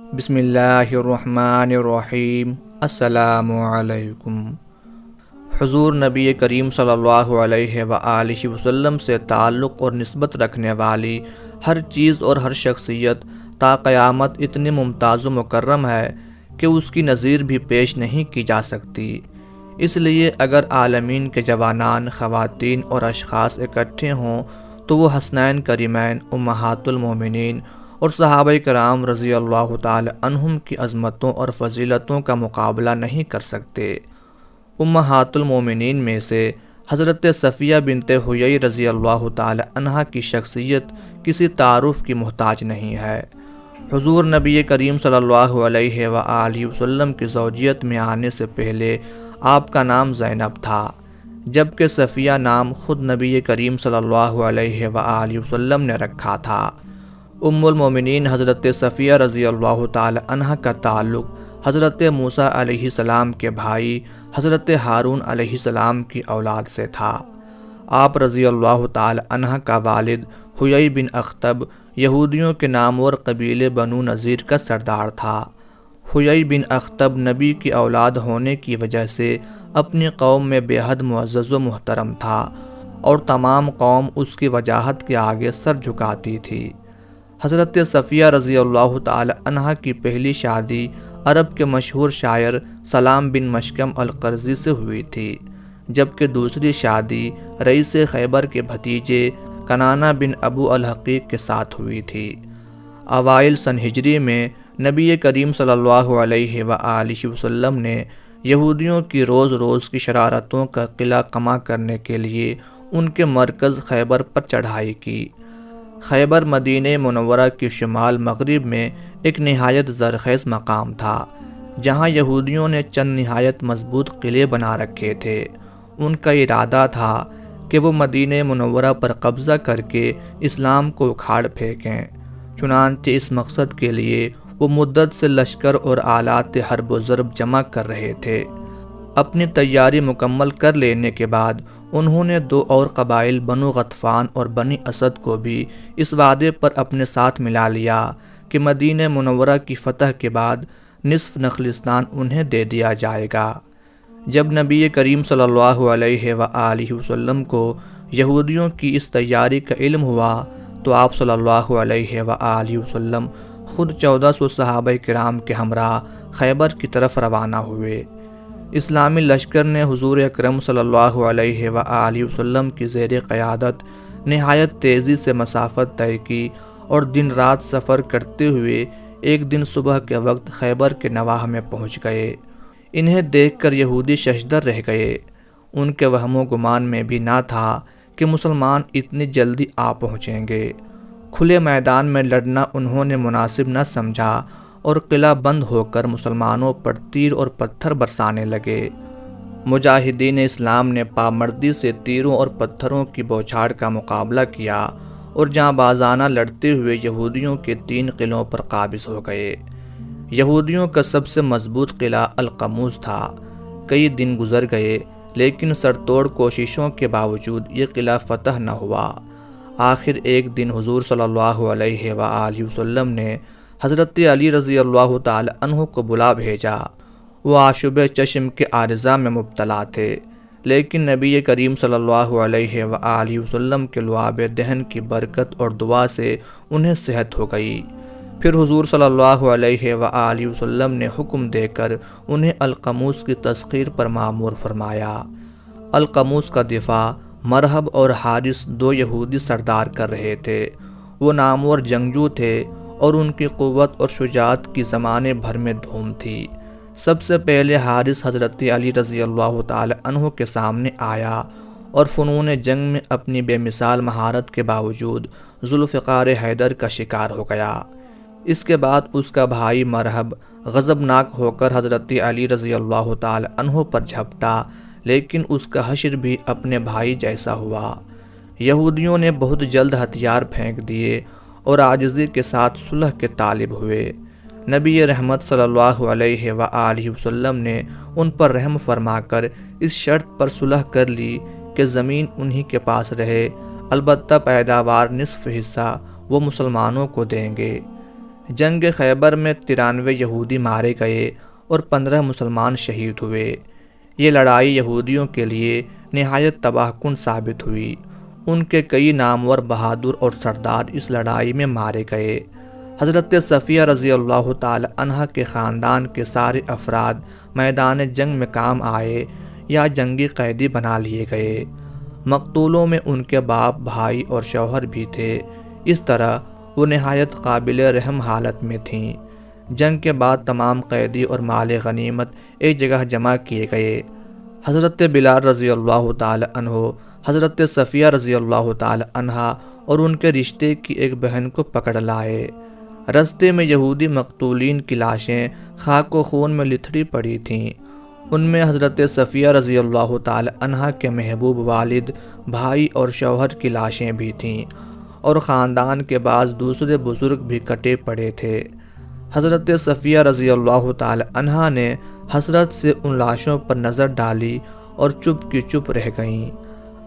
بسم اللہ الرحمن الرحیم۔ السلام علیکم۔ حضور نبی کریم صلی اللہ علیہ وآلہ وسلم سے تعلق اور نسبت رکھنے والی ہر چیز اور ہر شخصیت تا قیامت اتنی ممتاز و مکرم ہے کہ اس کی نظیر بھی پیش نہیں کی جا سکتی۔ اس لیے اگر عالمین کے جوانان، خواتین اور اشخاص اکٹھے ہوں تو وہ حسنین کریمین، امہات المومنین اور صحابہ کرام رضی اللہ تعالی عنہم کی عظمتوں اور فضیلتوں کا مقابلہ نہیں کر سکتے۔ امہات المومنین میں سے حضرت صفیہ بنت حیی رضی اللہ تعالی عنہا کی شخصیت کسی تعارف کی محتاج نہیں ہے۔ حضور نبی کریم صلی اللہ علیہ وآلہ وسلم کی زوجیت میں آنے سے پہلے آپ کا نام زینب تھا، جبکہ صفیہ نام خود نبی کریم صلی اللہ علیہ وآلہ وسلم نے رکھا تھا۔ ام المومنین حضرت صفیہ رضی اللہ تعالی عنہ کا تعلق حضرت موسیٰ علیہ السلام کے بھائی حضرت ہارون علیہ السلام کی اولاد سے تھا۔ آپ رضی اللہ تعالی عنہ کا والد حیی بن اخطب یہودیوں کے نامور قبیلے بنو نذیر کا سردار تھا۔ حیی بن اخطب نبی کی اولاد ہونے کی وجہ سے اپنی قوم میں بے حد معزز و محترم تھا اور تمام قوم اس کی وجاہت کے آگے سر جھکاتی تھی۔ حضرت صفیہ رضی اللہ تعالی عنہ کی پہلی شادی عرب کے مشہور شاعر سلام بن مشکم القرظی سے ہوئی تھی، جبکہ دوسری شادی رئیس خیبر کے بھتیجے کنانہ بن ابو الحقیق کے ساتھ ہوئی تھی۔ اوائل سن ہجری میں نبی کریم صلی اللہ علیہ وآلہ وسلم نے یہودیوں کی روز روز کی شرارتوں کا قلع کما کرنے کے لیے ان کے مرکز خیبر پر چڑھائی کی۔ خیبر مدینہ منورہ کی شمال مغرب میں ایک نہایت زرخیز مقام تھا، جہاں یہودیوں نے چند نہایت مضبوط قلعے بنا رکھے تھے۔ ان کا ارادہ تھا کہ وہ مدینہ منورہ پر قبضہ کر کے اسلام کو اکھاڑ پھینکیں۔ چنانچہ اس مقصد کے لیے وہ مدت سے لشکر اور آلات حرب و ضرب جمع کر رہے تھے۔ اپنی تیاری مکمل کر لینے کے بعد انہوں نے دو اور قبائل بنو غطفان اور بنی اسد کو بھی اس وعدے پر اپنے ساتھ ملا لیا کہ مدینہ منورہ کی فتح کے بعد نصف نخلستان انہیں دے دیا جائے گا۔ جب نبی کریم صلی اللہ علیہ وآلہ وسلم کو یہودیوں کی اس تیاری کا علم ہوا تو آپ صلی اللہ علیہ وآلہ وسلم خود 1400 صحابہ کرام کے ہمراہ خیبر کی طرف روانہ ہوئے۔ اسلامی لشکر نے حضور اکرم صلی اللہ علیہ وآلہ وسلم کی زیر قیادت نہایت تیزی سے مسافت طے کی اور دن رات سفر کرتے ہوئے ایک دن صبح کے وقت خیبر کے نواح میں پہنچ گئے۔ انہیں دیکھ کر یہودی ششدر رہ گئے۔ ان کے وہم و گمان میں بھی نہ تھا کہ مسلمان اتنی جلدی آ پہنچیں گے۔ کھلے میدان میں لڑنا انہوں نے مناسب نہ سمجھا اور قلعہ بند ہو کر مسلمانوں پر تیر اور پتھر برسانے لگے۔ مجاہدین اسلام نے پامردی سے تیروں اور پتھروں کی بوچھاڑ کا مقابلہ کیا اور جاں بازانہ لڑتے ہوئے یہودیوں کے 3 قلعوں پر قابض ہو گئے۔ یہودیوں کا سب سے مضبوط قلعہ القموس تھا۔ کئی دن گزر گئے لیکن سرتوڑ کوششوں کے باوجود یہ قلعہ فتح نہ ہوا۔ آخر ایک دن حضور صلی اللہ علیہ وآلہ وسلم نے حضرت علی رضی اللہ تعالی عنہ کو بلا بھیجا۔ وہ آشوب چشم کے عارضہ میں مبتلا تھے، لیکن نبی کریم صلی اللہ علیہ وآلہ وسلم کے لعاب دہن کی برکت اور دعا سے انہیں صحت ہو گئی۔ پھر حضور صلی اللہ علیہ وآلہ وسلم نے حکم دے کر انہیں القموس کی تسخیر پر مامور فرمایا۔ القموس کا دفاع مرحب اور حارث 2 یہودی سردار کر رہے تھے۔ وہ نامور جنگجو تھے اور ان کی قوت اور شجاعت کی زمانے بھر میں دھوم تھی۔ سب سے پہلے حارث حضرت علی رضی اللہ تعالی عنہ کے سامنے آیا اور فنون جنگ میں اپنی بے مثال مہارت کے باوجود ذوالفقار حیدر کا شکار ہو گیا۔ اس کے بعد اس کا بھائی مرحب غضبناک ہو کر حضرت علی رضی اللہ تعالی عنہ پر جھپٹا، لیکن اس کا حشر بھی اپنے بھائی جیسا ہوا۔ یہودیوں نے بہت جلد ہتھیار پھینک دیے اور عاجزی کے ساتھ صلح کے طالب ہوئے۔ نبی رحمت صلی اللہ علیہ وآلہ وسلم نے ان پر رحم فرما کر اس شرط پر صلح کر لی کہ زمین انہی کے پاس رہے، البتہ پیداوار نصف حصہ وہ مسلمانوں کو دیں گے۔ جنگ خیبر میں 93 یہودی مارے گئے اور 15 مسلمان شہید ہوئے۔ یہ لڑائی یہودیوں کے لیے نہایت تباہ کن ثابت ہوئی۔ ان کے کئی نامور بہادر اور سردار اس لڑائی میں مارے گئے۔ حضرت صفیہ رضی اللہ تعالی عنہ کے خاندان کے سارے افراد میدان جنگ میں کام آئے یا جنگی قیدی بنا لیے گئے۔ مقتولوں میں ان کے باپ، بھائی اور شوہر بھی تھے۔ اس طرح وہ نہایت قابل رحم حالت میں تھیں۔ جنگ کے بعد تمام قیدی اور مال غنیمت ایک جگہ جمع کیے گئے۔ حضرت بلال رضی اللہ تعالی عنہ حضرت صفیہ رضی اللہ تعالی عنہا اور ان کے رشتے کی ایک بہن کو پکڑ لائے۔ رستے میں یہودی مقتولین کی لاشیں خاک و خون میں لتھڑی پڑی تھیں۔ ان میں حضرت صفیہ رضی اللہ تعالی عنہا کے محبوب والد، بھائی اور شوہر کی لاشیں بھی تھیں، اور خاندان کے بعض دوسرے بزرگ بھی کٹے پڑے تھے۔ حضرت صفیہ رضی اللہ تعالی عنہا نے حسرت سے ان لاشوں پر نظر ڈالی اور چپ کی چپ رہ گئیں۔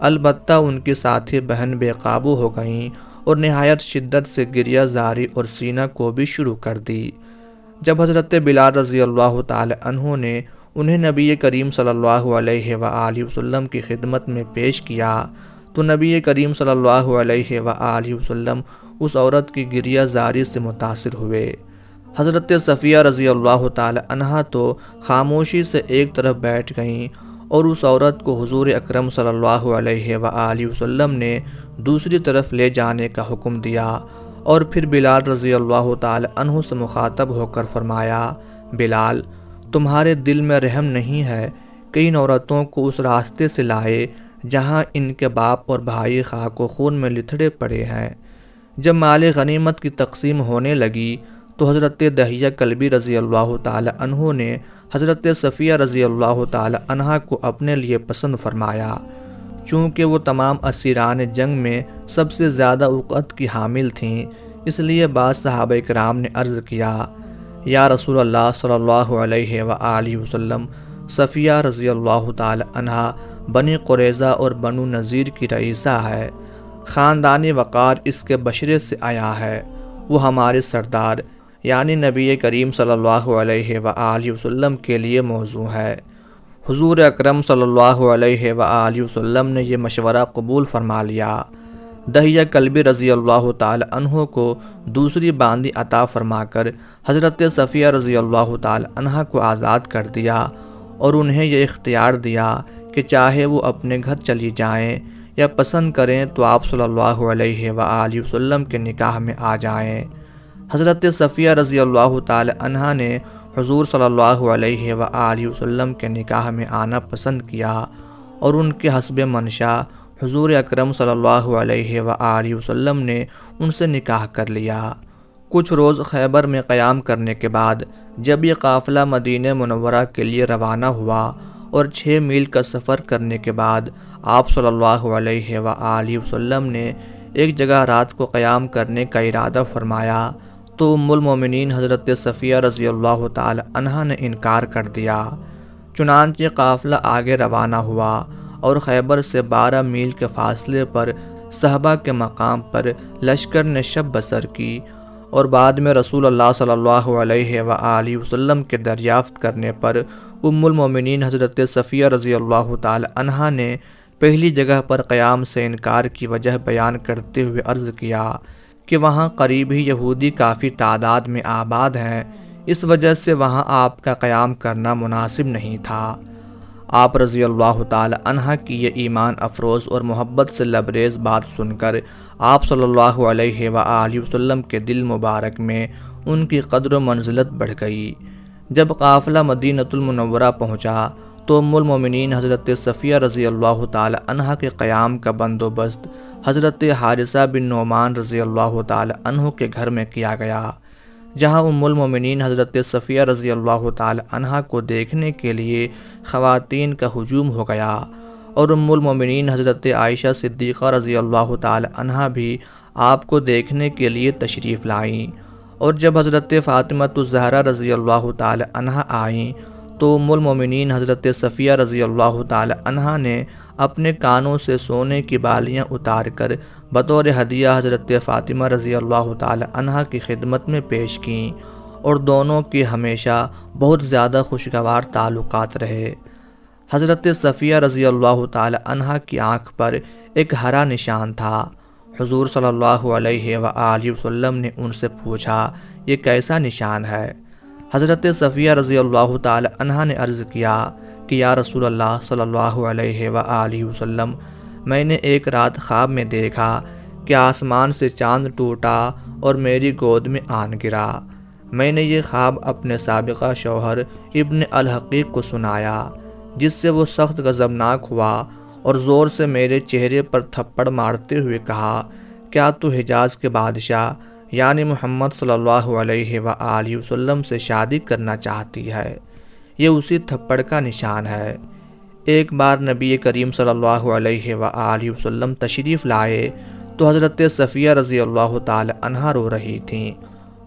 البتہ ان کی ساتھی بہن بے قابو ہو گئیں اور نہایت شدت سے گریہ زاری اور سینہ کو بھی شروع کر دی۔ جب حضرت بلال رضی اللہ تعالی عنہ نے انہیں نبی کریم صلی اللہ علیہ وآلہ وسلم کی خدمت میں پیش کیا تو نبی کریم صلی اللہ علیہ وآلہ وسلم اس عورت کی گریہ زاری سے متاثر ہوئے۔ حضرت صفیہ رضی اللہ تعالی عنہا تو خاموشی سے ایک طرف بیٹھ گئیں اور اس عورت کو حضور اکرم صلی اللہ علیہ وآلہ وسلم نے دوسری طرف لے جانے کا حکم دیا، اور پھر بلال رضی اللہ تعالی عنہ سے مخاطب ہو کر فرمایا، بلال، تمہارے دل میں رحم نہیں ہے کہ ان عورتوں کو اس راستے سے لائے جہاں ان کے باپ اور بھائی خاک و خون میں لتھڑے پڑے ہیں۔ جب مال غنیمت کی تقسیم ہونے لگی تو حضرت دحیہ کلبی رضی اللہ تعالی عنہ نے حضرت صفیہ رضی اللہ تعالی عنہا کو اپنے لیے پسند فرمایا۔ چونکہ وہ تمام اسیران جنگ میں سب سے زیادہ عقد کی حامل تھیں، اس لیے بعض صحابہ کرام نے عرض کیا، یا رسول اللہ صلی اللہ علیہ وآلہ وسلم، صفیہ رضی اللہ تعالی عنہا بنی قریظہ اور بنو نذیر کی رئیسہ ہے، خاندانی وقار اس کے بشرے سے آیا ہے، وہ ہمارے سردار یعنی نبی کریم صلی اللہ علیہ وآلہ وسلم کے لیے موزوں ہے۔ حضور اکرم صلی اللہ علیہ وآلہ وسلم نے یہ مشورہ قبول فرما لیا۔ دحیہ کلبی رضی اللہ تعالی عنہ کو دوسری باندی عطا فرما کر حضرت صفیہ رضی اللہ تعالی عنہ کو آزاد کر دیا اور انہیں یہ اختیار دیا کہ چاہے وہ اپنے گھر چلی جائیں یا پسند کریں تو آپ صلی اللہ علیہ وآلہ وسلم کے نکاح میں آ جائیں۔ حضرت صفیہ رضی اللہ تعالی عنہ نے حضور صلی اللہ علیہ وآلہ وسلم کے نکاح میں آنا پسند کیا اور ان کے حسب منشا حضور اکرم صلی اللہ علیہ وآلہ وسلم نے ان سے نکاح کر لیا۔ کچھ روز خیبر میں قیام کرنے کے بعد جب یہ قافلہ مدینہ منورہ کے لیے روانہ ہوا اور 6 میل کا سفر کرنے کے بعد آپ صلی اللہ علیہ وآلہ وسلم نے ایک جگہ رات کو قیام کرنے کا ارادہ فرمایا تو ام المومنین حضرت صفیہ رضی اللہ تعالی عنہا نے انکار کر دیا۔ چنانچہ قافلہ آگے روانہ ہوا اور خیبر سے 12 میل کے فاصلے پر صحبہ کے مقام پر لشکر نے شب بسر کی، اور بعد میں رسول اللہ صلی اللہ علیہ وآلہ وسلم کے دریافت کرنے پر ام المومنین حضرت صفیہ رضی اللہ تعالی عنہا نے پہلی جگہ پر قیام سے انکار کی وجہ بیان کرتے ہوئے عرض کیا کہ وہاں قریب ہی یہودی کافی تعداد میں آباد ہیں، اس وجہ سے وہاں آپ کا قیام کرنا مناسب نہیں تھا۔ آپ رضی اللہ تعالی عنہ کی یہ ایمان افروز اور محبت سے لبریز بات سن کر آپ صلی اللہ علیہ وآلہ وسلم کے دل مبارک میں ان کی قدر و منزلت بڑھ گئی۔ جب قافلہ مدینۃ المنورہ پہنچا تو ام المومنین حضرت صفیہ رضی اللہ تعالی عنہ کے قیام کا بندوبست حضرت حارثہ بن نعمان رضی اللہ تعالی عنہ کے گھر میں کیا گیا، جہاں ام المومنین حضرت صفیہ رضی اللہ تعالی عنہ کو دیکھنے کے لیے خواتین کا ہجوم ہو گیا، اور ام المومنین حضرت عائشہ صدیقہ رضی اللہ تعالی عنہ بھی آپ کو دیکھنے کے لیے تشریف لائیں، اور جب حضرت فاطمہ الزہرا رضی اللہ تعالی عنہ آئیں تو ام المومنین حضرت صفیہ رضی اللہ تعالی عنہ نے اپنے کانوں سے سونے کی بالیاں اتار کر بطور ہدیہ حضرت فاطمہ رضی اللہ تعالی عنہا کی خدمت میں پیش کیں، اور دونوں کے ہمیشہ بہت زیادہ خوشگوار تعلقات رہے۔ حضرت صفیہ رضی اللہ تعالی عنہا کی آنکھ پر ایک ہرا نشان تھا۔ حضور صلی اللہ علیہ وآلہ وسلم نے ان سے پوچھا، یہ کیسا نشان ہے؟ حضرت صفیہ رضی اللہ تعالی عنہا نے عرض کیا کہ یا رسول اللہ صلی اللہ علیہ وآلہ وسلم، میں نے ایک رات خواب میں دیکھا کہ آسمان سے چاند ٹوٹا اور میری گود میں آن گرا۔ میں نے یہ خواب اپنے سابقہ شوہر ابن الحقیق کو سنایا، جس سے وہ سخت غضبناک ہوا اور زور سے میرے چہرے پر تھپڑ مارتے ہوئے کہا، کیا تو حجاز کے بادشاہ یعنی محمد صلی اللہ علیہ وآلہ وسلم سے شادی کرنا چاہتی ہے؟ یہ اسی تھپڑ کا نشان ہے۔ ایک بار نبی کریم صلی اللہ علیہ وآلہ وسلم تشریف لائے تو حضرت صفیہ رضی اللہ تعالی عنہا رو رہی تھیں۔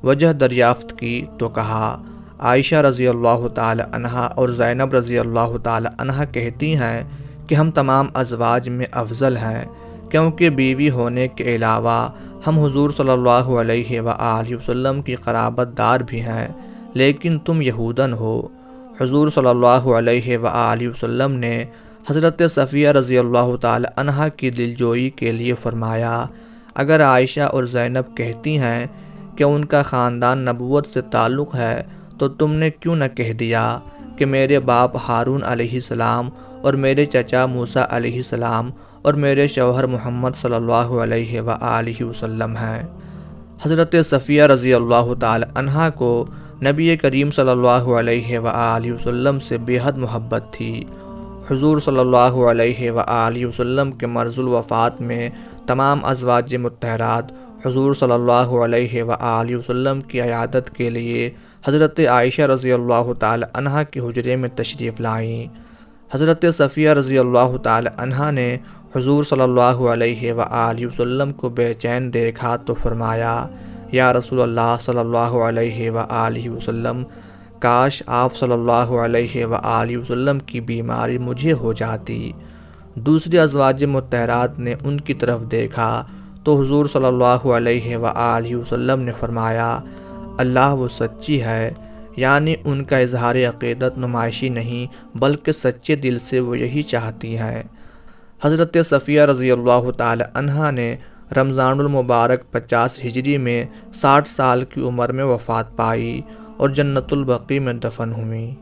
وجہ دریافت کی تو کہا، عائشہ رضی اللہ تعالی عنہا اور زینب رضی اللہ تعالی عنہا کہتی ہیں کہ ہم تمام ازواج میں افضل ہیں، کیونکہ بیوی ہونے کے علاوہ ہم حضور صلی اللہ علیہ وآلہ وسلم کی قرابت دار بھی ہیں، لیکن تم یہودن ہو۔ حضور صلی اللہ علیہ وآلہ وسلم نے حضرت صفیہ رضی اللہ تعالی عنہا کی دلجوئی کے لیے فرمایا، اگر عائشہ اور زینب کہتی ہیں کہ ان کا خاندان نبوت سے تعلق ہے تو تم نے کیوں نہ کہہ دیا کہ میرے باپ ہارون علیہ السلام اور میرے چچا موسیٰ علیہ السلام اور میرے شوہر محمد صلی اللہ علیہ وآلہ وسلم ہیں۔ حضرت صفیہ رضی اللہ تعالی عنہا کو نبی کریم صلی اللہ علیہ وآلہ وسلم سے بے حد محبت تھی۔ حضور صلی اللہ علیہ وآلہ وسلم کے مرض الوفات میں تمام ازواج مطہرات حضور صلی اللہ علیہ وآلہ وسلم کی عیادت کے لیے حضرت عائشہ رضی اللہ تعالی عنہا کے حجرے میں تشریف لائیں۔ حضرت صفیہ رضی اللہ تعالی عنہا نے حضور صلی اللہ علیہ وآلہ وسلم کو بے چین دیکھا تو فرمایا، یا رسول اللہ صلی اللہ علیہ وآلہ وسلم، کاش آپ صلی اللہ علیہ وآلہ وسلم کی بیماری مجھے ہو جاتی۔ دوسری ازواج مطہرات نے ان کی طرف دیکھا تو حضور صلی اللہ علیہ وآلہ وسلم نے فرمایا، اللہ وہ سچی ہے، یعنی ان کا اظہار عقیدت نمائشی نہیں بلکہ سچے دل سے وہ یہی چاہتی ہیں۔ حضرت صفیہ رضی اللہ تعالی عنہا نے رمضان المبارک 50 ہجری میں 60 سال کی عمر میں وفات پائی اور جنت البقیع میں دفن ہوئیں۔